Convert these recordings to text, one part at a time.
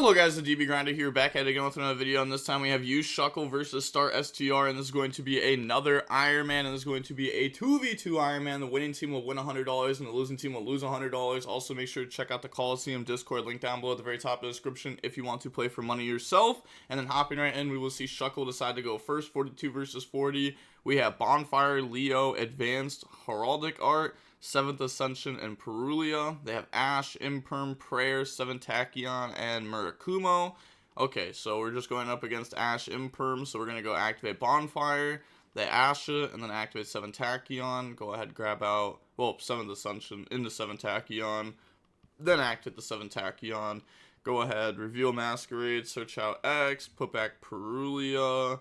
Hello guys, the DB Grinder here, back at it again with another video, and this time we have you Shuckle versus Star STR, and this is going to be another Iron Man, and this is going to be a 2v2 Iron Man. The winning team will win $100, and the losing team will lose $100. Also, make sure to check out the Coliseum Discord link down below at the very top of the description if you want to play for money yourself. And then hopping right in, we will see Shuckle decide to go first, 42 versus 40. We have Bonfire, Leo, Advanced, Heraldic Art, 7th Ascension, and Perulia. They have Ash, Imperm, Prayer, 7 Tachyon, and Murakumo. Okay, so we're just going up against Ash, Imperm, so we're going to go activate Bonfire. They Ash it, and then activate 7 Tachyon. Go ahead, grab out, well, 7th Ascension into 7 Tachyon. Then activate the 7 Tachyon. Go ahead, reveal Masquerade, search out X, put back Perulia.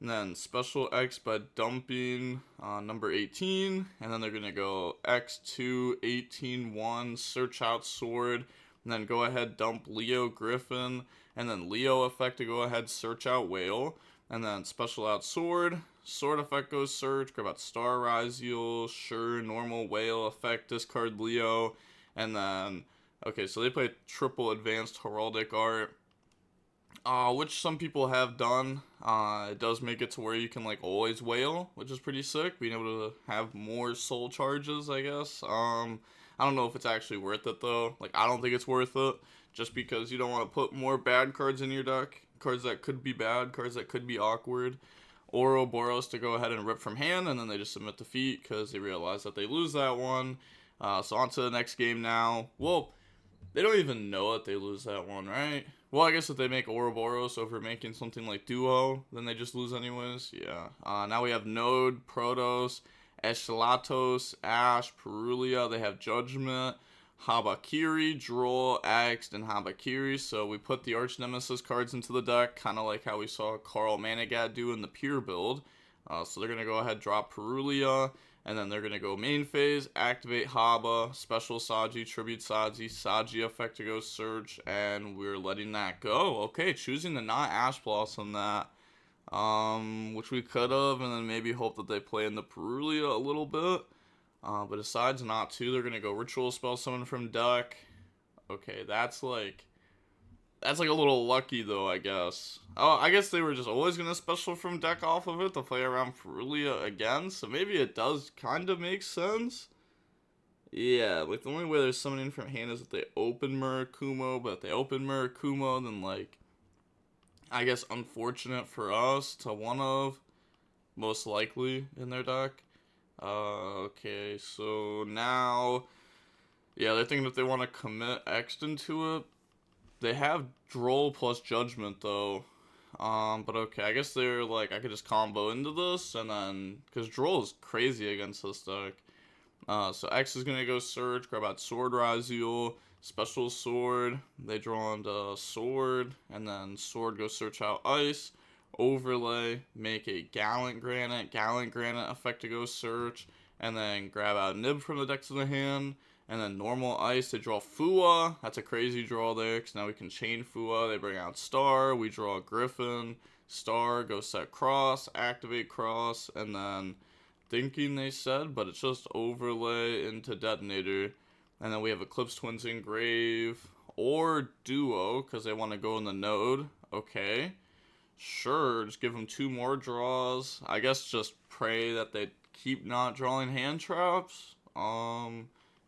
And then special X by dumping number 18. And then they're going to go X2, 18, 1, search out Sword. And then go ahead, dump Leo, Griffin. And then Leo effect to go ahead, search out Whale. And then special out Sword. Sword effect goes search, grab out Star, Ryzeal, Sure, normal, Whale effect, discard Leo. And then, okay, so they play triple advanced Heraldic Art. Which some people have done. It does make it to where you can like always whale, which is pretty sick. Being able to have more soul charges, I guess. I don't know if it's actually worth it though. Like, I don't think it's worth it, just because you don't want to put more bad cards in your deck. Cards that could be bad, cards that could be awkward. Ouroboros to go ahead and rip from hand, and then they just submit defeat because they realize that they lose that one. So on to the next game now. Well, they don't even know that they lose that one, right? Well, I guess if they make Ouroboros over making something like Duo, then they just lose anyways. Yeah. Now we have Node, Protos, Eshlatos, Ash, Perulia. They have Judgment, Habakiri, Droll, Axed, and Habakiri. So we put the Arch Nemesis cards into the deck, kind of like how we saw Carl Manigat do in the Pure build. So they're going to go ahead, drop Perulia. And then they're going to go main phase, activate Haba, special Saji, tribute Saji, Saji effect to go search, and we're letting that go. Okay, choosing to not Ash Blossom that, which we could have, and then maybe hope that they play in the Perulia a little bit. But decides not to. They're going to go Ritual Spell Summon from deck. Okay, that's like a little lucky though, I guess. Oh, I guess they were just always going to special from deck off of it to play around Perulia again, so maybe it does kind of make sense. Yeah, like the only way they're summoning from hand is if they open Murakumo, but if they open Murakumo, then like, I guess unfortunate for us to one of, most likely in their deck. Okay, so now, yeah, they're thinking if they want to commit X into it. They have Droll plus Judgment though, but okay, I guess they're like, I could just combo into this, and then, because Droll is crazy against this deck. So X is going to go search, grab out Sword Ryzeal, special Sword, they draw into Sword, and then Sword goes search out Ice, overlay, make a Gallant Granite effect to go search, and then grab out Nib from the deck to the hand. And then normal Ice, they draw Fua. That's a crazy draw there, because now we can chain Fua. They bring out Star. We draw Griffin. Star, go set Cross, activate Cross, and then thinking they said, but it's just overlay into Detonator. And then we have Eclipse Twins Engrave, or Duo, because they want to go in the node. Okay. Sure, just give them 2 more draws. I guess just pray that they keep not drawing hand traps.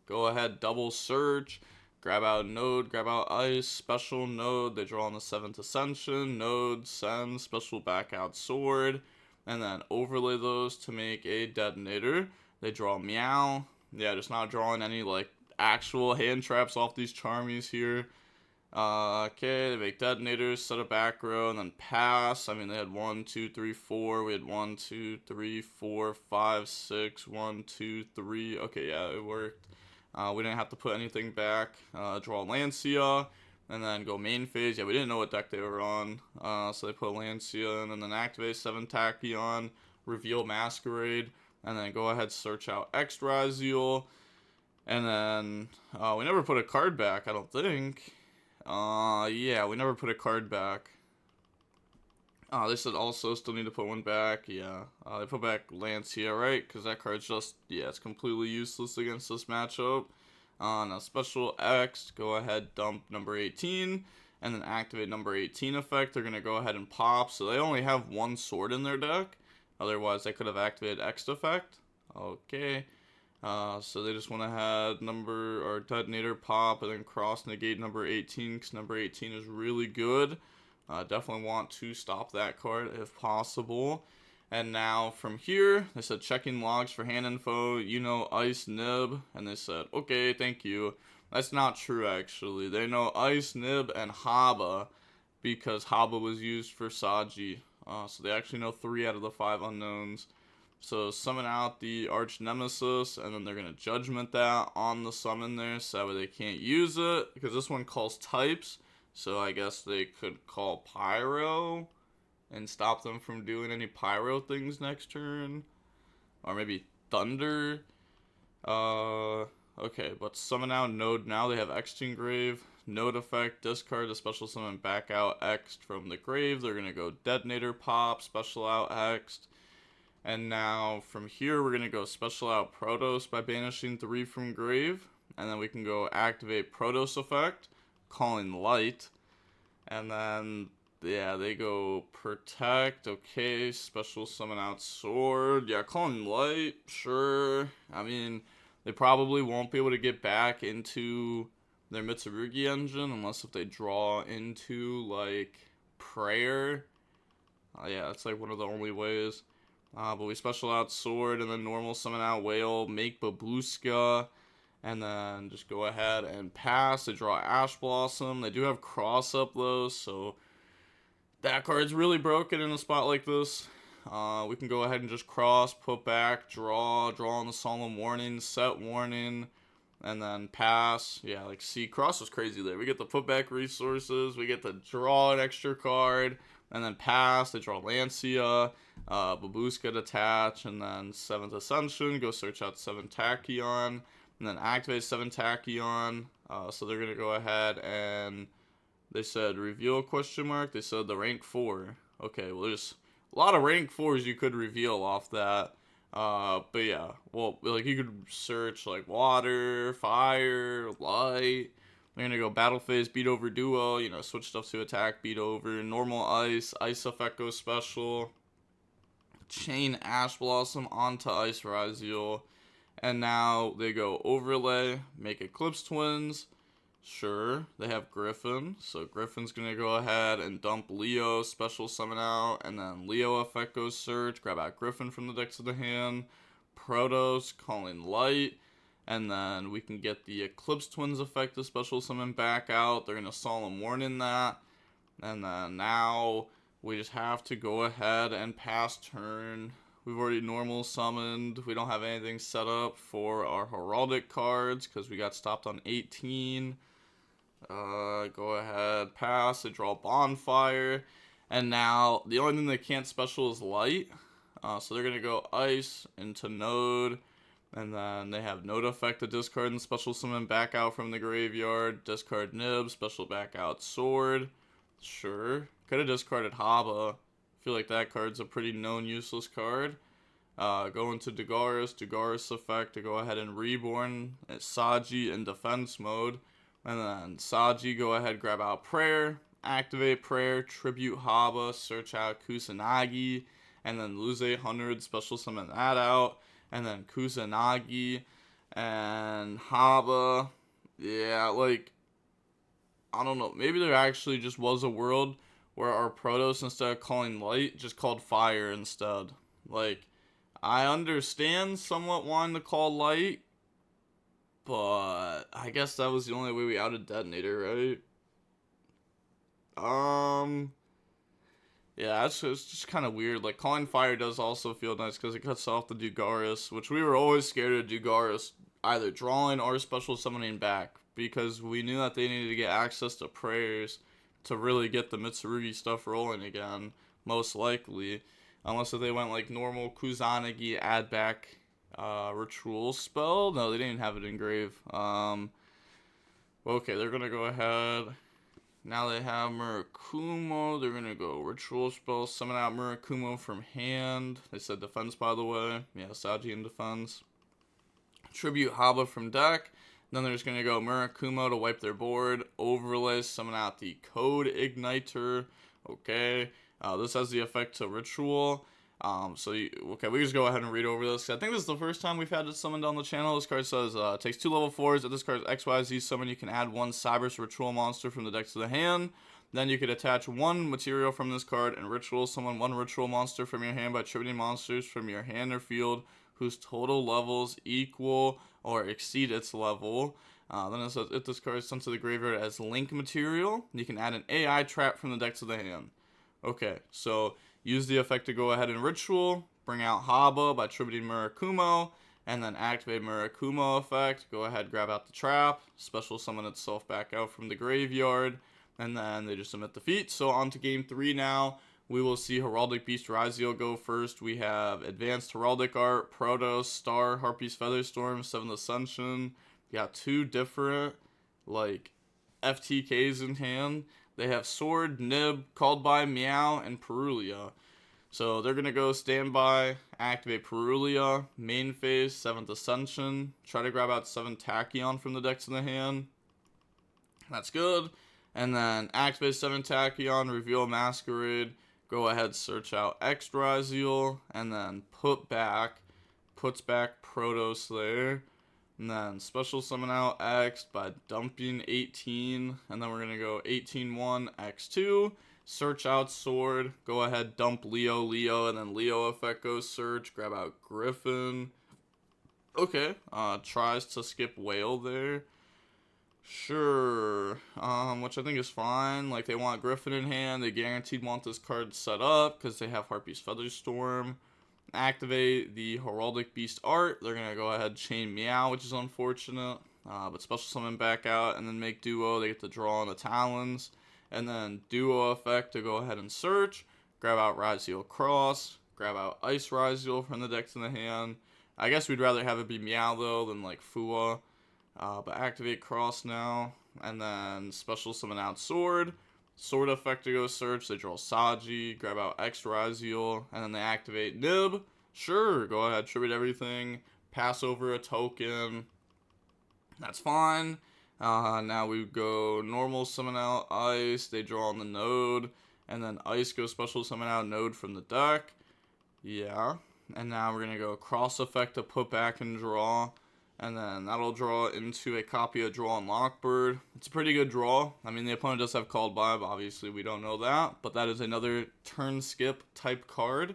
Go ahead, double search, grab out Node, grab out Ice, special Node, they draw on the 7th Ascension, Node, send, special back out Sword, and then overlay those to make a Detonator. They draw Meow. Yeah, just not drawing any like actual hand traps off these Charmies here. Okay, they make Detonators, set a back row, and then pass. I mean, they had 1, 2, 3, 4. We had 1, 2, 3, 4, 5, 6, 1, 2, 3. Okay, yeah, it worked. We didn't have to put anything back. Draw Lancia, and then go main phase. Yeah, we didn't know what deck they were on. So they put Lancia in, and then activate 7 Tachyon, reveal Masquerade, and then go ahead, search out X Ryzeal. And then, we never put a card back, I don't think. Yeah, we never put a card back. They said also still need to put one back. Yeah, they put back Lancia, right? Because that card's just, yeah, it's completely useless against this matchup. Now special X, go ahead, dump number 18. and then activate number 18 effect. They're going to go ahead and pop. So they only have one sword in their deck. Otherwise, they could have activated X effect. Okay. So they just went ahead, number or detonator pop, and then cross negate number 18, because number 18 is really good. Definitely want to stop that card if possible. And now from here, they said checking logs for hand info, you know Ice Nib, and they said, okay, thank you. That's not true, actually. They know Ice Nib and Haba, because Haba was used for Saji. So they actually know 3 out of the 5 unknowns. So summon out the Arch Nemesis, and then they're going to Judgment that on the summon there, so that way they can't use it, because this one calls types, so I guess they could call Pyro, and stop them from doing any Pyro things next turn, or maybe Thunder. Okay, but summon out Node now, they have X to engrave, Node effect, discard the special summon back out X from the grave, they're going to go Detonator pop, special out X. And now from here, we're going to go special out Protos by banishing 3 from grave. And then we can go activate Protos effect, calling light. And then, yeah, they go protect. Okay, special summon out sword. Yeah, calling light, sure. I mean, they probably won't be able to get back into their Mitsurugi engine unless if they draw into, like, prayer. Yeah, that's like one of the only ways. But we special out sword, and then normal summon out whale, make Babushka, and then just go ahead and pass. They draw Ash Blossom. They do have cross up though, so that card's really broken in a spot like this. We can go ahead and just cross, put back, draw on the Solemn Warning, set warning, and then pass. Yeah, like see, cross was crazy there. We get the put back resources, we get to draw an extra card, and then pass. They draw Lancia, Babushka detach, and then 7th Ascension, go search out 7 Tachyon, and then activate 7 Tachyon. So they're going to go ahead and they said reveal question mark. They said the rank 4. Okay, well there's a lot of rank 4s you could reveal off that. But yeah, well, like you could search like water, fire, light. They're going to go battle phase, beat over duo, you know, switch stuff to attack, beat over, normal ice effect goes special, chain Ash Blossom onto Ice Ryzeal, and now they go overlay, make Eclipse Twins, sure, they have Griffin, so Griffin's going to go ahead and dump Leo, special summon out, and then Leo effect goes search, grab out Griffin from the decks of the hand, Protos, calling light, and then we can get the Eclipse Twins effect to special summon back out. They're going to Solemn Warning that. And then now we just have to go ahead and pass turn. We've already normal summoned. We don't have anything set up for our Heraldic cards because we got stopped on 18. Go ahead, pass. They draw Bonfire. And now the only thing they can't special is Light. So they're going to go Ice into Node. And then they have Node effect to discard and special summon back out from the graveyard. Discard Nib, special back out Sword. Sure. Could have discarded Haba. I feel like that card's a pretty known useless card. Go into Dagaris effect to go ahead and Reborn at Saji in defense mode. And then Saji, go ahead, grab out Prayer. Activate Prayer, Tribute Haba, search out Kusanagi. And then lose 800, special summon that out. And then Kusanagi and Haba. Yeah, like, I don't know. Maybe there actually just was a world where our Protos, instead of calling light, just called fire instead. Like, I understand somewhat wanting to call light, but I guess that was the only way we outed Detonator, right? Yeah, it's just kind of weird. Like, calling fire does also feel nice because it cuts off the Dagaris, which we were always scared of Dagaris either drawing or special summoning back because we knew that they needed to get access to prayers to really get the Mitsurugi stuff rolling again, most likely. Unless if they went like normal Kusanagi, add back ritual spell. No, they didn't have it engraved. Okay, they're going to go ahead. Now they have Murakumo. They're going to go ritual spell, summon out Murakumo from hand. They said defense, by the way. Yeah, Saji in defense. Tribute Haba from deck. Then they're just going to go Murakumo to wipe their board. Overlay, summon out the Code Igniter. Okay. This has the effect to Ritual. Okay, we just go ahead and read over this. I think this is the first time we've had it summoned on the channel. This card says, takes 2 level 4s. If this card's XYZ summon, you can add 1 Cybers Ritual monster from the deck to the hand. Then you could attach 1 material from this card and Ritual summon 1 Ritual monster from your hand by attributing monsters from your hand or field whose total levels equal or exceed its level. Then it says, if this card is sent to the graveyard as link material, you can add an AI trap from the deck to the hand. Okay, so use the effect to go ahead and Ritual, bring out Haba by attributing Murakumo, and then activate Murakumo effect. Go ahead, grab out the trap, special summon itself back out from the graveyard, and then they just submit the feat. So on to game 3 now. We will see Heraldic Beast Ryzeal go first. We have Advanced Heraldic Art, Protos, Star, Harpy's Featherstorm, 7th Ascension. We got 2 different, FTKs in hand. They have Sword, Nib, Called by, Meow, and Perulia. So they're going to go Standby, activate Perulia, main phase, 7th Ascension. Try to grab out 7 Tachyon from the decks in the hand. That's good. And then activate 7 Tachyon, reveal Masquerade. Go ahead, search out X Ryzeal, and then puts back Protos there. And then special summon out X by dumping 18. And then we're going to go 18-1, X2. Search out Sword. Go ahead, dump Leo, and then Leo effect goes search. Grab out Griffin. Okay, tries to skip Whale there. Sure, which I think is fine. Like, they want Griffin in hand. They guaranteed want this card set up because they have Harpy's Featherstorm. Activate the Heraldic Beast art. They're going to go ahead chain Meow, which is unfortunate. But special summon back out and then make Duo. They get to draw on the Talons. And then Duo effect to go ahead and search. Grab out Ryzeal Cross. Grab out Ice Ryzeal from the decks in the hand. I guess we'd rather have it be Meow, though, than, Fua. But activate Cross now. And then special summon out Sword. Sword effect to go search. They draw Saji. Grab out X Ryzeal. And then they activate Nib. Sure, go ahead, tribute everything. Pass over a token. That's fine. Now we go normal summon out Ice. They draw on the node. And then Ice goes special summon out node from the deck. Yeah. And now we're going to go cross effect to put back and draw. And then that'll draw into a copy of Draw and Lockbird. It's a pretty good draw. I mean, the opponent does have Called By, but obviously we don't know that. But that is another turn skip type card.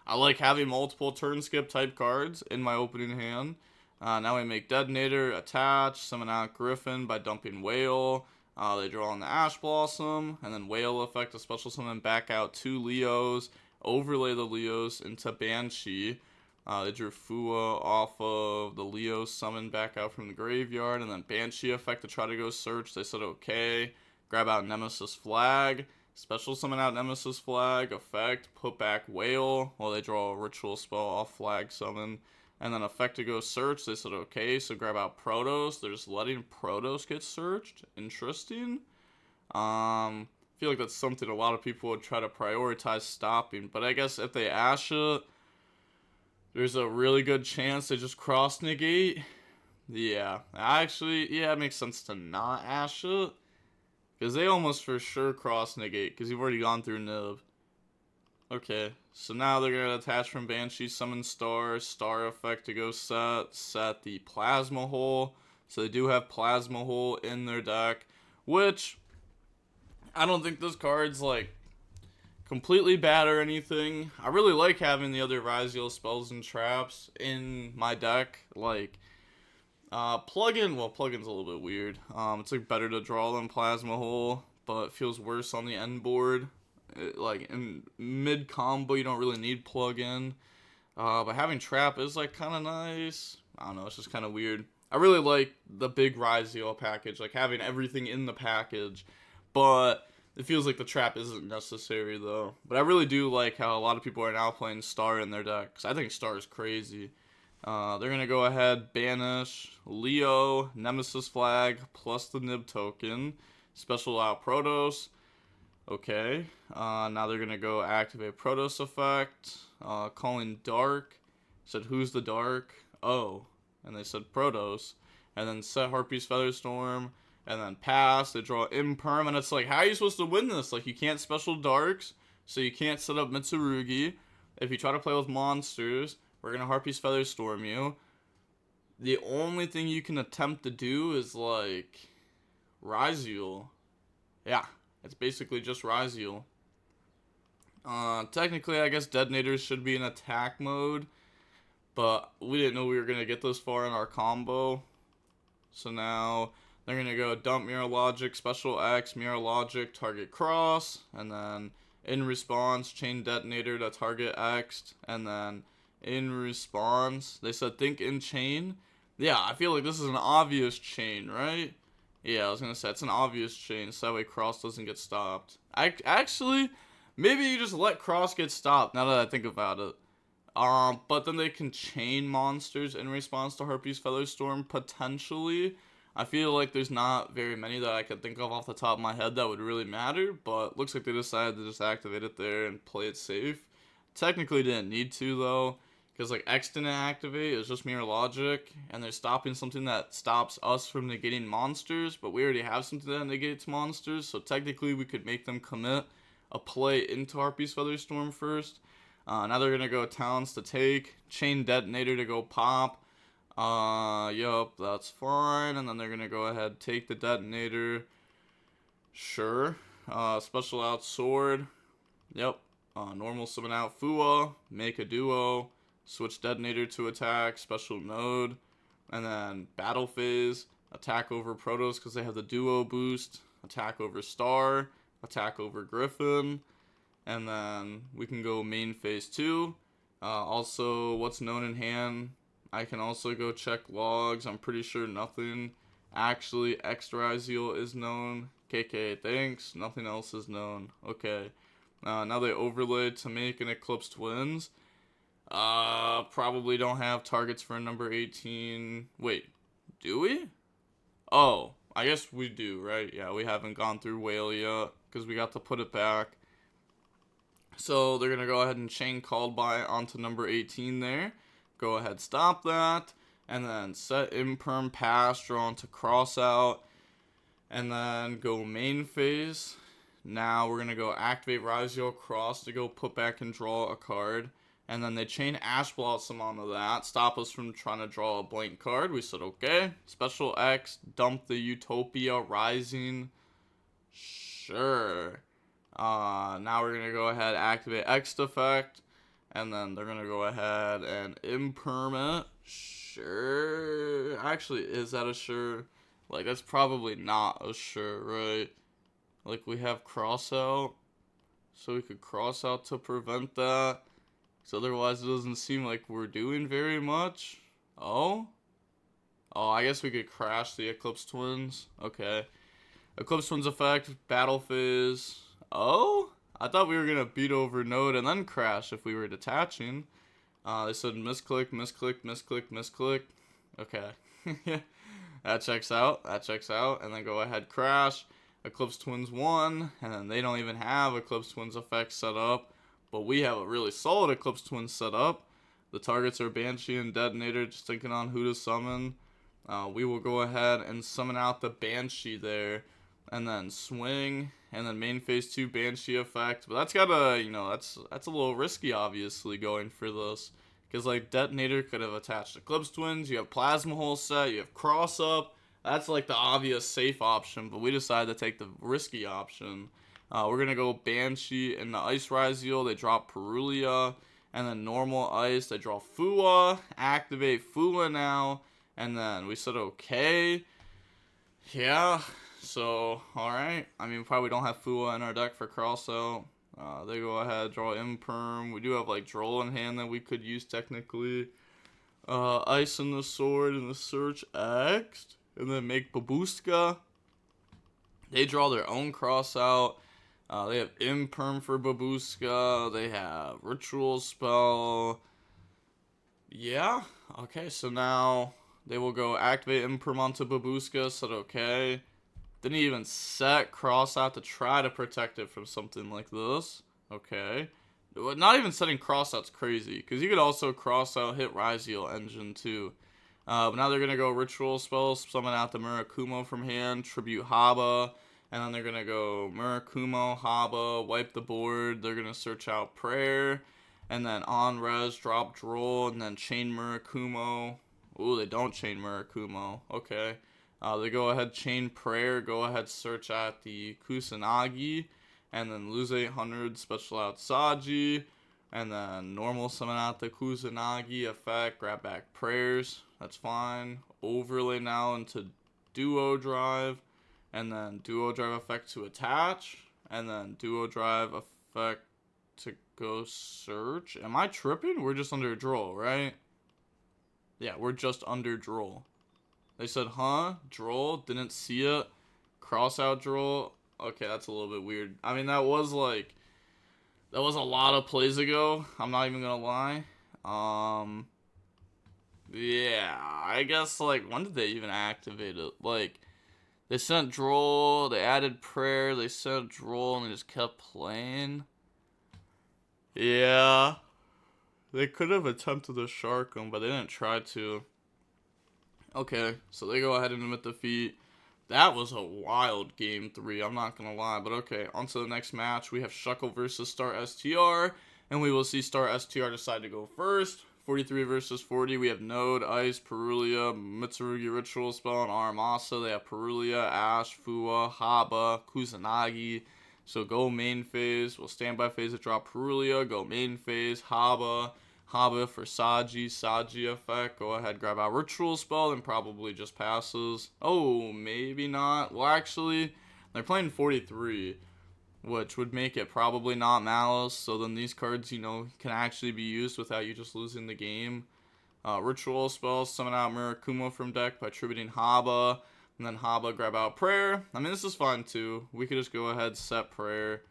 I like having multiple turn skip type cards in my opening hand. Now we make Detonator, attach, summon out Griffin by dumping Whale. They draw on the Ash Blossom, and then Whale effect a special summon back out 2 Leos, overlay the Leos into Banshee. They drew Fua off of the Leo summon back out from the graveyard, and then Banshee effect to try to go search. They said okay. Grab out Nemesis Flag. Special summon out Nemesis Flag. Effect, put back Whale. Well, they draw a ritual spell off Flag summon. And then effect to go search. They said okay, so grab out Protos. They're just letting Protos get searched. Interesting. I feel like that's something a lot of people would try to prioritize stopping. But I guess if they Ash it, there's a really good chance they just cross negate. Yeah, it makes sense to not Ash it. Because they almost for sure cross negate, because you've already gone through Nib. Okay, so now they're going to attach from Banshee, summon Star effect to go set the Plasma Hole. So they do have Plasma Hole in their deck, which I don't think this card's completely bad or anything. I really like having the other Ryzeal spells and traps in my deck. Plugin, well, plugin's a little bit weird. It's better to draw than Plasma Hole, but it feels worse on the end board. In mid combo, you don't really need plugin. But having trap is kind of nice. I don't know, it's just kind of weird. I really like the big Ryzeal package, having everything in the package, but it feels like the trap isn't necessary, though. But I really do like how a lot of people are now playing Star in their decks. I think Star is crazy. They're going to go ahead, banish, Leo, Nemesis Flag, plus the Nib token, special out Protos. Okay, now they're going to go activate Protos effect, calling Dark. Said, who's the Dark? Oh, and they said Protos. and then set Harpy's Featherstorm, and then pass. They draw Imperm, and it's like, how are you supposed to win this? Like, you can't special Darks, so you can't set up Mitsurugi. If you try to play with monsters, we're gonna Harpy's Featherstorm you. The only thing you can attempt to do is, like, Ryzeal. Yeah, it's basically just Ryzeal. Technically, I guess Detonators should be in attack mode, but we didn't know we were going to get this far in our combo. So now they're going to go dump Mirror Logic, Special X, Mirror Logic, target Cross, and then in response, chain Detonator to target X, and then in response, they said think in chain. Yeah, I feel like this is an obvious chain, right? Yeah, I was going to say, it's an obvious chain, so that way Cross doesn't get stopped. Actually, maybe you just let Cross get stopped, now that I think about it. But then they can chain monsters in response to Harpy's Featherstorm, potentially. I feel like there's not very many that I can think of off the top of my head that would really matter, but looks like they decided to just activate it there and play it safe. Technically didn't need to, though, because like X didn't activate, it was just Mirror Logic, and they're stopping something that stops us from negating monsters, but we already have something that negates monsters, so technically we could make them commit a play into Harpy's Featherstorm first. Now they're going to go Talents to take, Chain Detonator to go pop. Yup, that's fine. And then they're going to go ahead, take the Detonator. Sure. Special out Sword. Yep. Normal summon out Fua. Make a duo. Switch Detonator to attack. Special node. And then Battle Phase. Attack over Protoss because they have the duo boost. Attack over Star. Attack over Griffin. And then we can go main phase 2. Also, what's known in hand. I can also go check logs. I'm pretty sure nothing. Actually, X Ryzeal is known. KK, thanks. Nothing else is known. Okay. Now they overlaid to make an Eclipse Twins. Probably don't have targets for number 18. Wait, do we? Oh, I guess we do, right? Yeah, we haven't gone through Whale yet because we got to put it back. So they're going to go ahead and chain Called By onto number 18 there. Go ahead, stop that. And then set Imperm Pass, draw into Cross Out. And then go main phase. Now we're going to go activate Ryzeal Cross to go put back and draw a card. And then they chain Ash Blossom onto that. Stop us from trying to draw a blank card. We said okay. Special X, dump the Utopia Rising. Sure. Now we're going to go ahead activate X effect. And then they're going to go ahead and imperm it. Sure. Actually, is that a sure? Like, that's probably not a sure, right? Like, we have cross out. So we could cross out to prevent that. So otherwise it doesn't seem like we're doing very much. Oh? Oh, I guess we could crash the Eclipse Twins. Okay. Eclipse Twins effect, Battle Phase. Oh? I thought we were going to beat over Node and then crash if we were detaching. They said misclick, misclick, misclick, misclick. Okay. That checks out. That checks out. And then go ahead, crash. Eclipse Twins 1. And then they don't even have Eclipse Twins effect set up. But we have a really solid Eclipse Twins set up. The targets are Banshee and Detonator, just thinking on who to summon. We will go ahead and summon out the Banshee there. And then swing. And then main phase 2 Banshee effect. But that's gotta, you know, that's a little risky, obviously, going for this. Because, like, Detonator could have attached Eclipse Twins. You have Plasma Hole set. You have Cross Up. That's, like, the obvious safe option. But we decided to take the risky option. We're going to go Banshee in the Ice Ryzeal. They drop Perulia. And then normal Ice. They draw Fua. Activate Fua now. And then we said okay. Yeah. So, alright. I mean, probably don't have Fua in our deck for Crossout. They go ahead, draw Imperm. We do have, like, Droll in hand that we could use, technically. Ice in the Sword and the Search X. And then make Babushka. They draw their own Crossout. They have Imperm for Babushka. They have Ritual Spell. Yeah. Okay, so now they will go activate Imperm onto Babushka. Said okay. Didn't even set Cross Out to try to protect it from something like this. Okay. Not even setting Cross Out's crazy. Because you could also Cross Out hit Ryzeal engine too. But now they're going to go Ritual Spells, summon out the Murakumo from hand, Tribute Haba, and then they're going to go Murakumo, Haba, wipe the board, they're going to search out Prayer, and then on res, drop Droll, and then chain Murakumo. Ooh, they don't chain Murakumo. Okay. They go ahead, chain Prayer, go ahead, search out the Kusanagi, and then lose 800, special out Saji, and then normal summon out the Kusanagi effect, grab back Prayers, that's fine. Overlay now into Duo Drive, and then Duo Drive effect to attach, and then Duo Drive effect to go search. Am I tripping? We're just under Droll, right? Yeah, we're just under Droll. They said, huh? Droll? Didn't see it. Cross out Droll. Okay, that's a little bit weird. I mean, that was a lot of plays ago. I'm not even gonna lie. Yeah, I guess, like, when did they even activate it? Like, they sent Droll, they added Prayer, they sent Droll, and they just kept playing. Yeah. They could have attempted to shark him, but they didn't try to. Okay, so they go ahead and admit defeat. That was a wild game 3, I'm not gonna lie. But okay, on to the next match. We have Shuckle versus Star STR, and we will see Star STR decide to go first. 43 versus 40, we have Node, Ice, Perulia, Mitsurugi Ritual Spell, and Aramasa. They have Perulia, Ash, Fua, Haba, Kusanagi. So go main phase. We'll standby phase to drop Perulia. Go main phase. Haba for Saji effect. Go ahead, grab out Ritual Spell, and probably just passes. Oh, maybe not. Well, actually, they're playing 43, which would make it probably not Malice. So then these cards, can actually be used without you just losing the game. Ritual Spell, summon out Murakumo from deck by tributing Haba. And then Haba, grab out Prayer. I mean, this is fine too. We could just go ahead, set Prayer,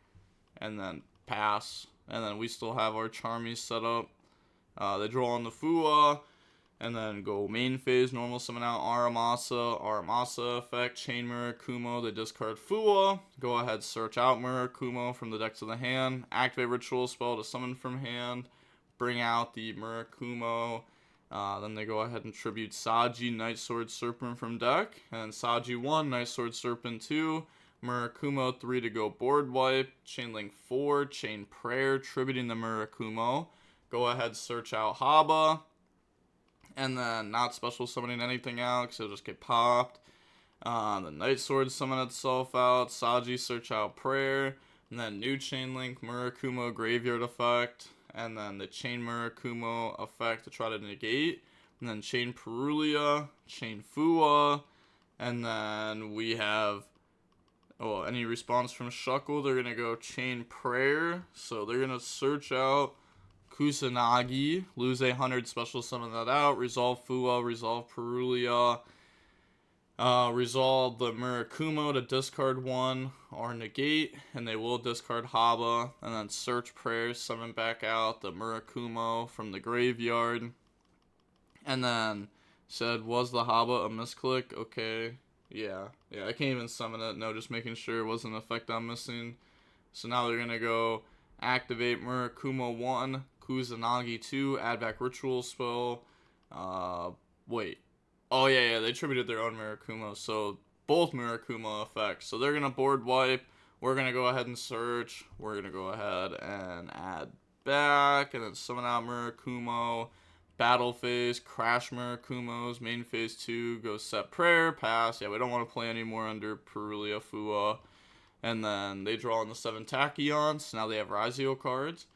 and then pass. And then we still have our Charmy set up. They draw on the Fua, and then go main phase, normal summon out Aramasa effect, chain Murakumo, they discard Fua, go ahead, search out Murakumo from the deck to the hand, activate Ritual Spell to summon from hand, bring out the Murakumo, then they go ahead and tribute Saji, Night Sword Serpent from deck, and Saji 1, Night Sword Serpent 2, Murakumo 3 to go board wipe, chain link 4, chain Prayer, tributing the Murakumo. Go ahead, search out Haba, and then not special summoning anything out because it'll just get popped. The Night Sword summon itself out, Saji search out Prayer, and then new chain link Murakumo Graveyard effect, and then the chain Murakumo effect to try to negate, and then chain Perulia, chain Fua, and then we have, any response from Shuckle, they're going to go chain Prayer, so they're going to search out Kusanagi, lose 800, special summon that out, resolve Fua, resolve Perulia, resolve the Murakumo to discard 1 or negate, and they will discard Haba, and then search Prayer, summon back out the Murakumo from the graveyard, and then said, was the Haba a misclick? Okay, yeah, I can't even summon it, no, just making sure it wasn't an effect I'm missing. So now they're going to go activate Murakumo 1, Kusanagi 2, add back Ritual Spell, wait. Oh, yeah, they tributed their own Murakumo, so both Murakumo effects. So they're going to board wipe, we're going to go ahead and search, we're going to go ahead and add back, and then summon out Murakumo, battle phase, crash Murakumos, main phase 2, go set Prayer, pass. Yeah, we don't want to play anymore under Perulia Fua. And then they draw on the 7 Tachyons. Now they have Ryzeal cards.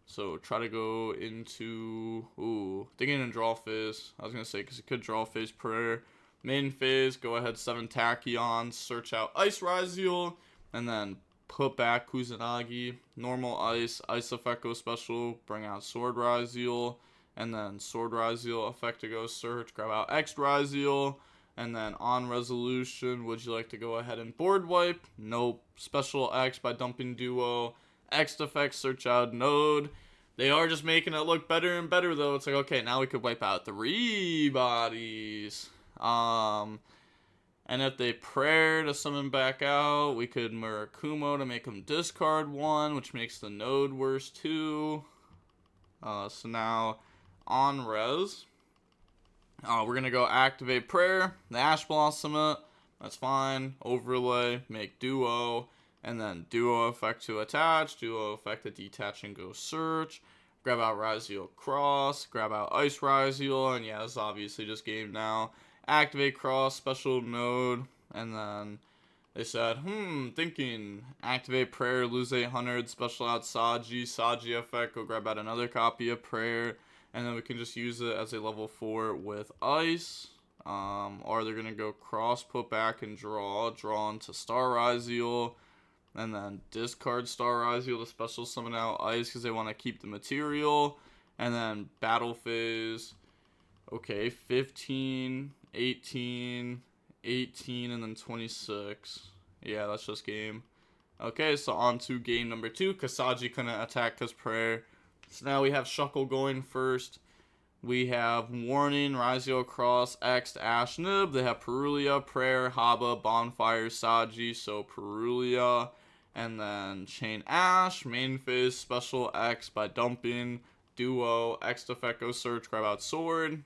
So try to go into... Ooh, thinking in draw phase. I was going to say, because it could draw phase Prayer. Main phase, go ahead, 7 Tachyons. Search out Ice Ryzeal. And then put back Kusanagi. Normal Ice. Ice effect go special. Bring out Sword Ryzeal. And then Sword Ryzeal effect to go search. Grab out X Ryzeal. And then on resolution, would you like to go ahead and board wipe? Nope. Special X by dumping Duo. X effect, search out Node. They are just making it look better and better, though. It's like, okay, now we could wipe out 3 bodies. And if they Prayer to summon back out, we could Murakumo to make them discard 1, which makes the Node worse, too. So now, on res... We're going to go activate prayer, the Ash Blossom it. That's fine. Overlay, make duo, and then duo effect to attach, duo effect to detach and go search. Grab out Ryzeal Cross, grab out Ice Ryzeal, and yeah, this is obviously just game now. Activate Cross, special node, and then they said, thinking, activate prayer, lose 800, special out Saji effect, go grab out another copy of prayer, and then we can just use it as a level 4 with Ice. Or they're going to go cross, put back, and draw into Star Ryzeal, and then discard Star Ryzeal to special summon out Ice because they want to keep the material, and then battle phase, okay, 15, 18, 18, and then 26. Yeah, that's just game. Okay, so on to game number 2. Kasaji couldn't attack his prayer. So now we have Shuckle going first. We have Warning, Ryzeal Cross, X, Ash, Nib. They have Perulia, Prayer, Haba, Bonfire, Saji, so Perulia. And then Chain Ash, main phase, special X by dumping, duo, X effect, go search, grab out sword.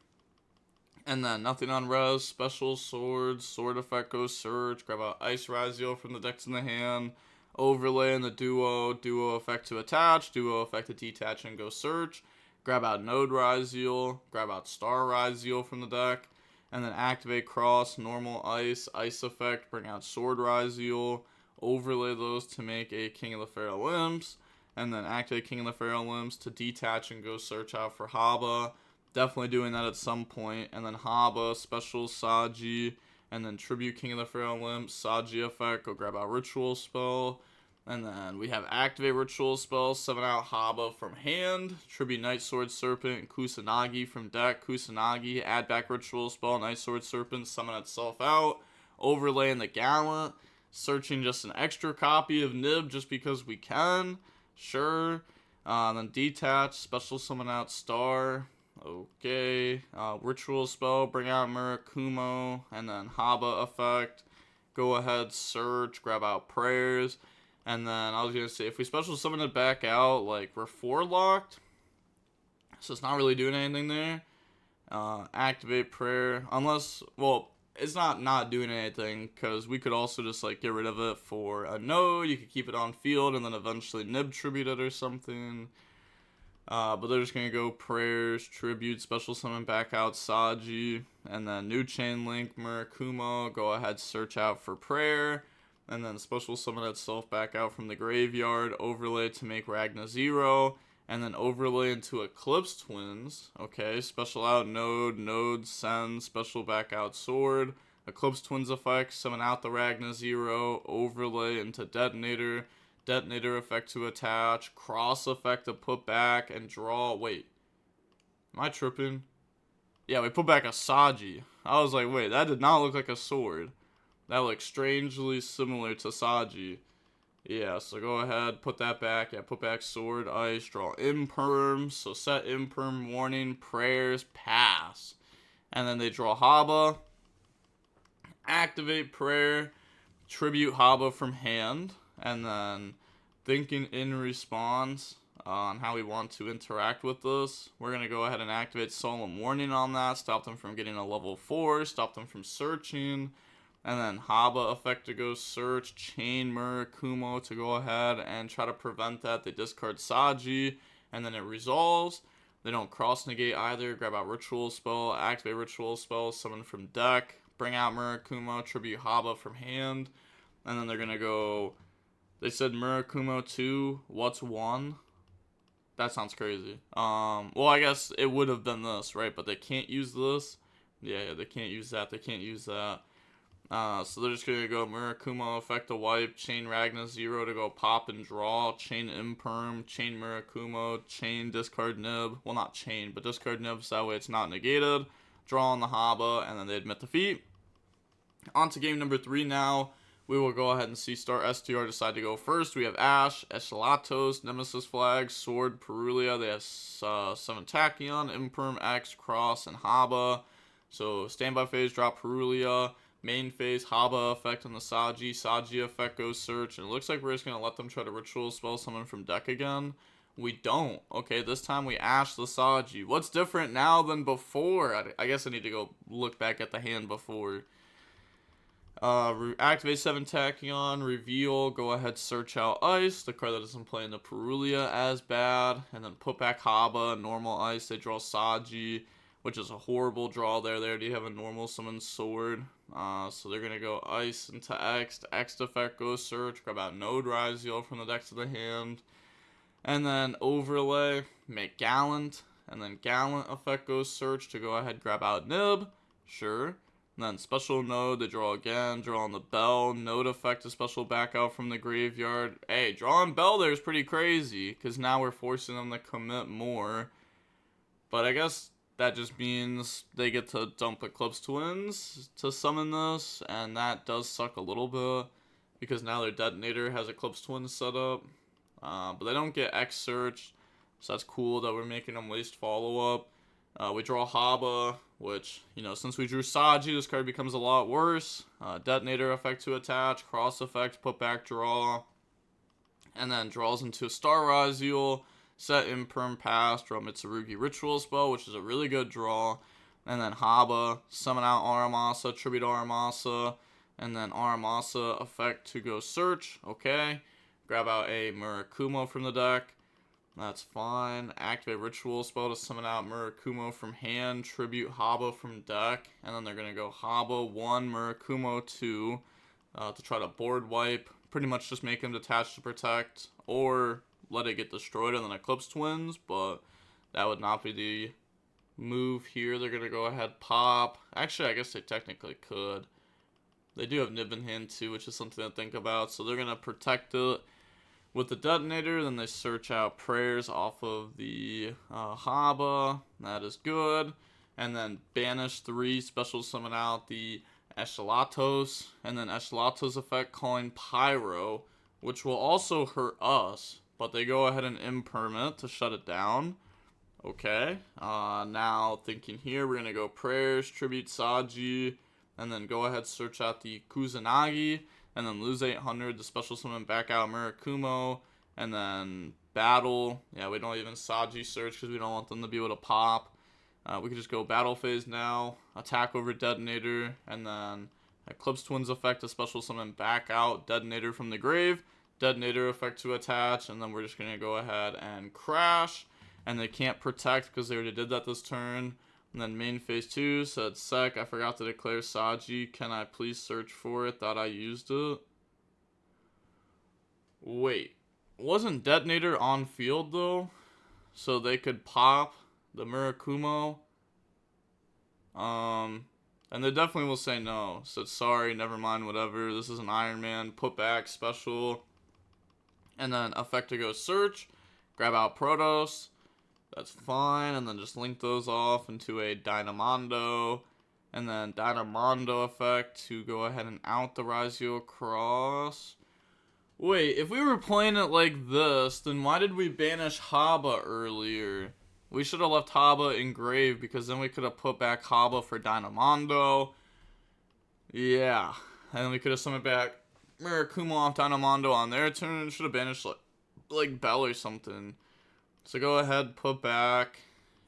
And then nothing on res, special sword, sword effect, go search, grab out Ice Ryzeal from the decks in the hand. Overlay in the duo, duo effect to attach, duo effect to detach and go search. Grab out Node Ryzeal, grab out Star Ryzeal from the deck, and then activate Cross, normal Ice, Ice effect, bring out Sword Ryzeal, overlay those to make a King of the Feral Limbs, and then activate King of the Feral Limbs to detach and go search out for Haba. Definitely doing that at some point, and then Haba, special Saji, and then tribute King of the Feral Limbs, Saji effect, go grab out Ritual Spell. And then we have activate Ritual Spell, summon out Haba from hand, tribute Night Sword Serpent, and Kusanagi from deck. Kusanagi, add back Ritual Spell, Night Sword Serpent, summon itself out. Overlay in the Gallant, searching just an extra copy of Nib just because we can. Sure. Then detach, special summon out Star. Okay. Ritual Spell, bring out Murakumo, and then Haba effect. Go ahead, search, grab out prayers. And then I was going to say, if we special summon it back out, like, we're 4 locked. So it's not really doing anything there. Activate prayer. Unless, well, it's not doing anything. Because we could also just, like, get rid of it for a node. You could keep it on field and then eventually nib tribute it or something. But they're just going to go prayers, tribute, special summon back out Saji. And then new chain link, Murakumo. Go ahead, search out for prayer. And then special summon itself back out from the graveyard, overlay to make Ragna 0, and then overlay into Eclipse Twins. Okay, special out node, send, special back out sword, Eclipse Twins effect, summon out the Ragna 0, overlay into detonator effect to attach, cross effect to put back and draw. Wait, am I tripping? Yeah, we put back a Saji. I was like, wait, that did not look like a sword. That looks strangely similar to Saji. Yeah, so go ahead, put that back. Yeah, put back sword, ice, draw imperm. So set imperm, warning, prayers, pass. And then they draw Haba. Activate prayer, tribute Haba from hand. And then thinking in response on how we want to interact with this. We're going to go ahead and activate Solemn Warning on that. Stop them from getting a level 4. Stop them from searching. And then Haba effect to go search, chain Murakumo to go ahead and try to prevent that. They discard Saji, and then it resolves. They don't cross negate either. Grab out Ritual Spell, activate Ritual Spell, summon from deck, bring out Murakumo, tribute Haba from hand, and then they're gonna go. They said Murakumo 2, what's 1? That sounds crazy. Well, I guess it would have been this, right? But they can't use this. Yeah, they can't use that. They can't use that. So they're just going to go Murakumo effect to wipe, chain Ragna 0 to go pop and draw, chain imperm, chain Murakumo, chain discard nib. Well, not chain, but discard nib so that way it's not negated. Draw on the Haba, and then they admit defeat. On to game number 3 now. We will go ahead and see Star STR decide to go first. We have Ash, Eshalatos, Nemesis Flag, Sword, Perulia. They have 7 Tachyon, Imperm, X, Cross, and Haba. So standby phase, drop Perulia. Main phase, Haba effect on the Saji. Saji effect goes search. And it looks like we're just going to let them try to Ritual Spell summon from deck again. We don't. Okay, this time we Ash the Saji. What's different now than before? I guess I need to go look back at the hand before. Activate 7 Tachyon, reveal, go ahead, search out Ice, the card that doesn't play in the Perulia as bad, and then put back Haba, normal Ice, they draw Saji, which is a horrible draw there. They already have a normal summon sword, so they're going to go Ice into X, the X effect goes search, grab out Node Ryzeal from the deck to the hand, and then overlay, make Gallant, and then Gallant effect goes search to go ahead, grab out Nib, sure. And then special node, they draw again, draw on the bell, node effect a special back out from the graveyard. Hey, drawing bell there is pretty crazy, because now we're forcing them to commit more. But I guess that just means they get to dump Eclipse Twins to summon this, and that does suck a little bit, because now their detonator has Eclipse Twins set up. But they don't get X search, so that's cool that we're making them waste follow-up. We draw Haba, which, you know, since we drew Saji, this card becomes a lot worse. Detonator effect to attach, cross effect, put back, draw. And then draws into a Star Ryzeal, set Imperm pass, draw Mitsurugi Ritual Spell, which is a really good draw. And then Haba, summon out Aramasa, tribute Aramasa. And then Aramasa effect to go search, okay. Grab out a Murakumo from the deck. That's fine. Activate Ritual Spell to summon out Murakumo from hand. Tribute Haba from deck. And then they're going to go Haba 1, Murakumo 2 to try to board wipe. Pretty much just make him detach to protect. Or let it get destroyed and then Eclipse Twins. But that would not be the move here. They're going to go ahead pop. Actually, I guess they technically could. They do have Nib in hand too, which is something to think about. So they're going to protect it with the detonator, then they search out prayers off of the Haba. That is good. And then banish 3, special summon out the Eshalatos. And then Eshalatos effect calling Pyro, which will also hurt us. But they go ahead and imperm it to shut it down. Okay. Now thinking here, we're going to go prayers, tribute Saji. And then go ahead, search out the Kusanagi. And then lose 800 to special summon back out Murakumo. And then battle. Yeah, we don't even Saji search because we don't want them to be able to pop. We could just go battle phase now. Attack over detonator. And then Eclipse Twins effect to special summon back out detonator from the grave. Detonator effect to attach. And then we're just going to go ahead and crash. And they can't protect because they already did that this turn. And then main phase 2 said sec, I forgot to declare Saji. Can I please search for it? Thought I used it. Wait. Wasn't detonator on field though? So they could pop the Murakumo. And they definitely will say no. Said sorry, never mind, whatever. This is an Iron Man. Put back, special. And then effect to go search. Grab out Protoss. That's fine, and then just link those off into a Dynamondo, and then Dynamondo effect to go ahead and out the Ryzeal cross. Wait, if we were playing it like this, then why did we banish Haba earlier? We should have left Haba engraved, because then we could have put back Haba for Dynamondo. Yeah, and then we could have summoned back Murakumo off Dynamondo on their turn. Should have banished like Bell or something. So go ahead, put back.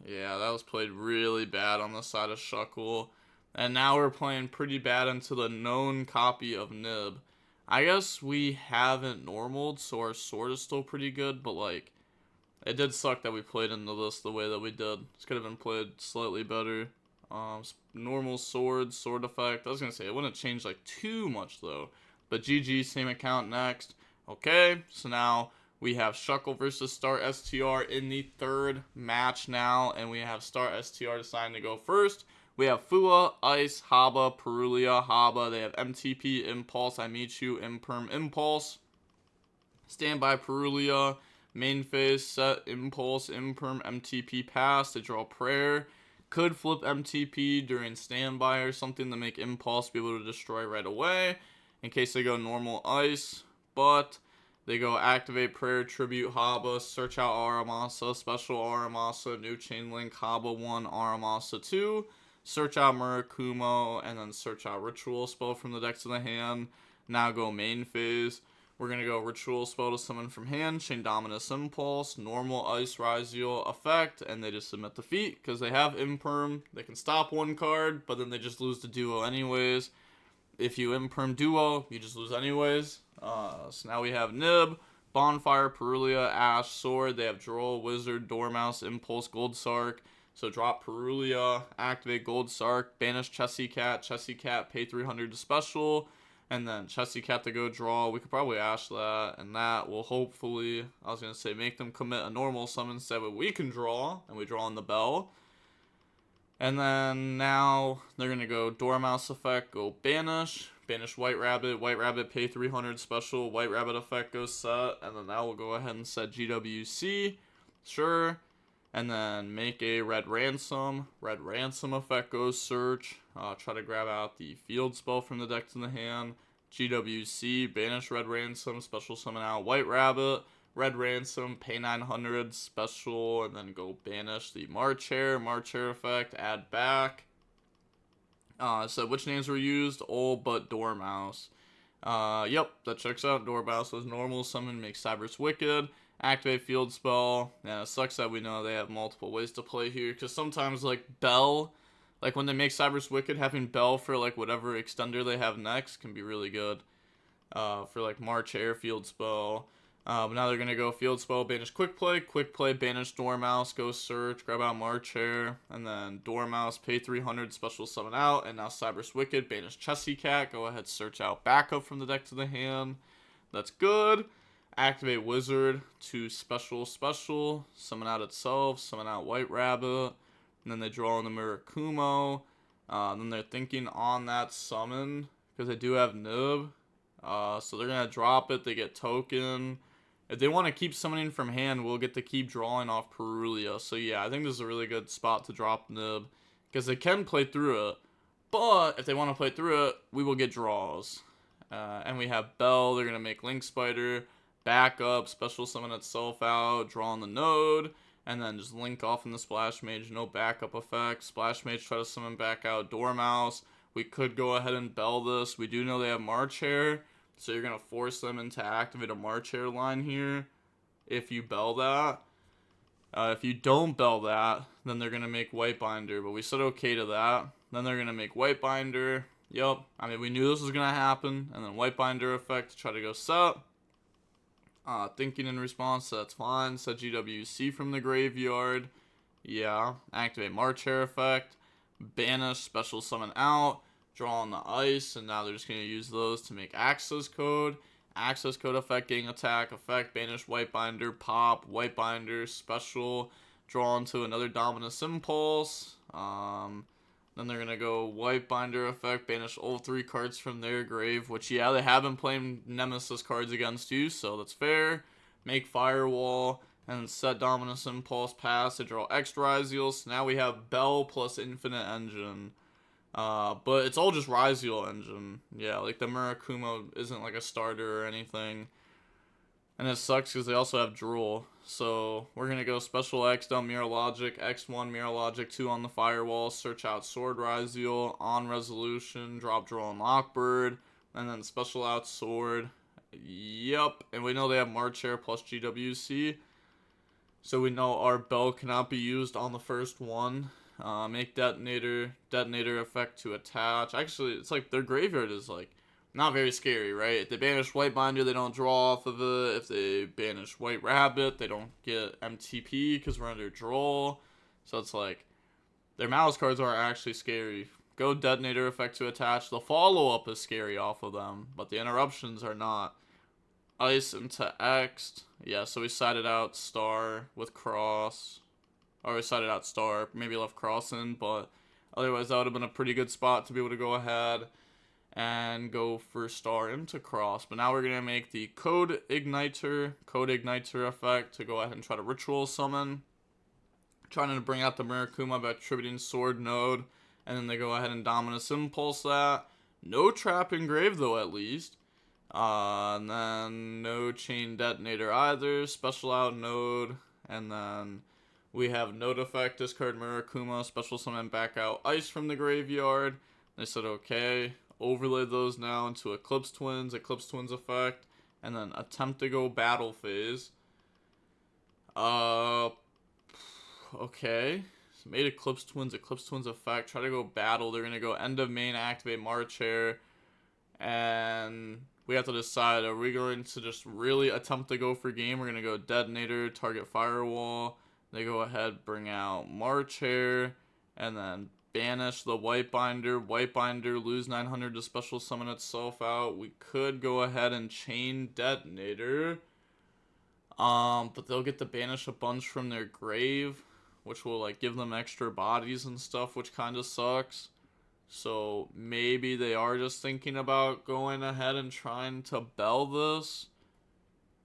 Yeah, that was played really bad on the side of Shuckle. And now we're playing pretty bad into the known copy of Nib. I guess we haven't normaled, so our sword is still pretty good, but like, it did suck that we played into this the way that we did. This could have been played slightly better. Normal sword effect. I was gonna say, it wouldn't change like too much though. But GG, same account next. Okay, so now we have Shuckle versus Star STR in the third match now, and we have Star STR deciding to go first. We have Fua, Ice, Haba, Perulia, Haba. They have MTP, Impulse, I Meet You, Imperm, Impulse. Standby, Perulia. Main phase, set, Impulse, Imperm, MTP, Pass. They draw Prayer. Could flip MTP during Standby or something to make Impulse be able to destroy right away, in case they go normal Ice. But they go activate Prayer, tribute Haba, search out Aramasa, special Aramasa, new chain link, Haba 1, Aramasa 2, search out Murakumo, and then search out Ritual Spell from the deck to the hand. Now go main phase. We're going to go Ritual Spell to summon from hand, Chain Dominus Impulse, normal Ice Ryzeal effect, and they just submit defeat because they have Imperm. They can stop one card, but then they just lose the duo anyways. If you Imperm duo, you just lose anyways. So now we have Nib, Bonfire, Perulia, Ash, Sword. They have Droll, Wizard, Dormouse, Impulse, Gold Sark. So drop Perulia, activate Gold Sark, banish Chessy Cat, pay 300 to special, and then Chessy Cat to go draw. We could probably Ash that, and that will hopefully, I was going to say, make them commit a normal summon instead, but we can draw, and we draw on the bell. And then now they're going to go Dormouse effect, go banish White Rabbit, pay 300 special, White Rabbit effect goes set, and then that will go ahead and set GWC, sure. And then make a Red Ransom effect goes search, try to grab out the field spell from the deck to the hand, GWC, banish Red Ransom, special summon out White Rabbit, Red Ransom, pay 900, special, and then go banish the March Hare effect, add back. So which names were used? All but Dormouse. Yep, that checks out. Dormouse was normal summon, make Cyber's Wicked. Activate field spell. Yeah, it sucks that we know they have multiple ways to play here, because sometimes, like, Bell, like, when they make Cyber's Wicked, having Bell for, like, whatever extender they have next can be really good. For, like, March Hare, field spell. But now they're going to go field spell, banish quick play, banish Dormouse, go search, grab out March Hare, and then Dormouse, pay 300, special summon out, and now Cyber's Wicked, banish Chessy Cat, go ahead, search out backup from the deck to the hand. That's good. Activate Wizard to special, summon out itself, summon out White Rabbit, and then they draw in the Mirakumo. Then they're thinking on that summon, because they do have Nib, so they're going to drop it, they get token. If they want to keep summoning from hand, we'll get to keep drawing off Perulia. So yeah, I think this is a really good spot to drop Nib, because they can play through it, but if they want to play through it, we will get draws. And we have Bell, they're going to make Link Spider, backup, special summon itself out, draw on the node, and then just link off in the Splash Mage, no backup effect. Splash Mage, try to summon back out Dormouse. We could go ahead and Bell this. We do know they have March Hare, so you're going to force them into activate a March Hare line here if you Bell that. If you don't Bell that, then they're going to make White Binder, but we said okay to that. Then they're going to make White Binder. Yep, I mean, we knew this was going to happen, and then White Binder effect to try to go set. Thinking in response, that's fine. Set GWC from the graveyard. Yeah. Activate March Hare effect. Banish, special summon out. Draw on the ice, and now they're just going to use those to make access code. Access code effect, getting attack effect. Banish White Binder, pop. White Binder, special. Draw into another Dominus Impulse. Then they're going to go White Binder effect, banish all 3 cards from their grave, which, yeah, they have been playing Nemesis cards against you, so that's fair. Make Firewall, and set Dominus Impulse, pass to draw extra Ryzeal. So now we have Bell plus Infinite Engine. But it's all just Ryzeal Engine. Yeah, like the Mirakumo isn't like a starter or anything. And it sucks because they also have Drool. So we're going to go Special X, dump Mirror Logic, X1, Mirror Logic, 2 on the Firewall, search out Sword Ryzeal, on Resolution, drop Drool and Lockbird, and then Special out Sword. Yep, and we know they have March Hare plus GWC. So we know our Bell cannot be used on the first one. Make Detonator effect to attach. Actually, it's like their graveyard is like not very scary, right? If they banish White Binder, they don't draw off of it. If they banish White Rabbit, they don't get MTP because we're under draw. So it's like, their mouse cards are actually scary. Go Detonator effect to attach. The follow-up is scary off of them, but the interruptions are not. Ice into X. Yeah, so we sided out Star with Cross. Or we sided out Star. Maybe left Cross in, but otherwise that would have been a pretty good spot to be able to go ahead and go for Star into Cross. But now we're going to make the Code Igniter effect to go ahead and try to Ritual Summon. Trying to bring out the Mirakumo by attributing Sword Node. And then they go ahead and Dominus Impulse that. No Trap Engrave though, at least. And then no Chain Detonator either. Special out Node. And then we have Node effect, discard Mirakumo, special summon back out Ice from the graveyard. They said okay. Overlay those now into Eclipse Twins effect. and then attempt to go battle phase. Okay. So made Eclipse Twins effect. Try to go battle. They're gonna go end of main, activate March Hare, and we have to decide: are we going to just really attempt to go for game? We're gonna go Detonator, target Firewall. They go ahead, bring out March Hare, and then banish the White Binder. White Binder, lose 900 to special summon itself out. We could go ahead and chain Detonator. But they'll get to banish a bunch from their grave, which will like give them extra bodies and stuff, which kind of sucks. So maybe they are just thinking about going ahead and trying to bell this.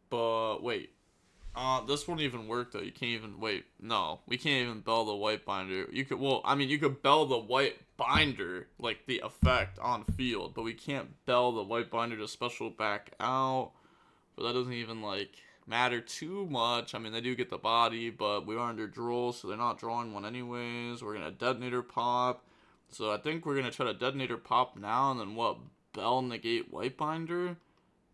But wait. This won't even work though. You can't even wait. No, we can't even bell the White Binder. You could, well, I mean, you could bell the White Binder, like the effect on field, but we can't bell the White Binder to special back out. But that doesn't even like matter too much. I mean, they do get the body, but we are under draw, so they're not drawing one anyways. We're gonna Detonator pop. So I think we're gonna try to Detonator pop now, and then what? Bell negate White Binder.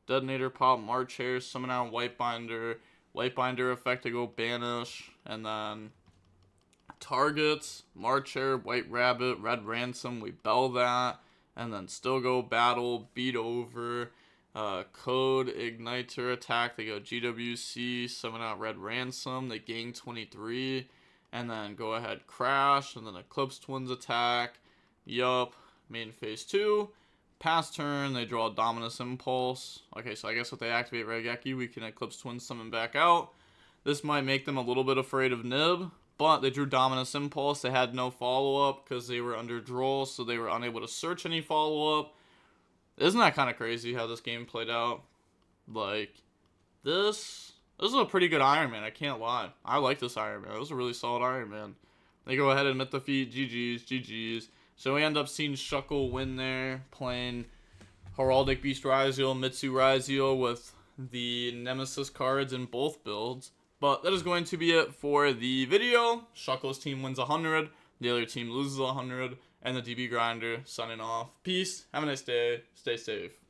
Detonator pop March Hare, summon out White Binder. White Binder effect to go banish, and then targets, March Hare, White Rabbit, Red Ransom, we bell that, and then still go battle, beat over, code, igniter attack, they go GWC, summon out Red Ransom, they gain 23, and then go ahead crash, and then Eclipse Twins attack, yup, main phase 2. Pass turn, they draw Dominus Impulse. Okay, so I guess if they activate Raigeki, we can Eclipse Twin summon back out. This might make them a little bit afraid of Nib, but they drew Dominus Impulse. They had no follow-up because they were under draw, so they were unable to search any follow-up. Isn't that kind of crazy how this game played out? Like, this is a pretty good Iron Man, I can't lie. I like this Iron Man. It was a really solid Iron Man. They go ahead and admit defeat. GG's. So we end up seeing Shuckle win there, playing Heraldic Beast Ryzeal, Mitsu Ryzeal with the Nemesis cards in both builds. But that is going to be it for the video. Shuckle's team wins 100, the other team loses 100, and the DB Grinder signing off. Peace, have a nice day, stay safe.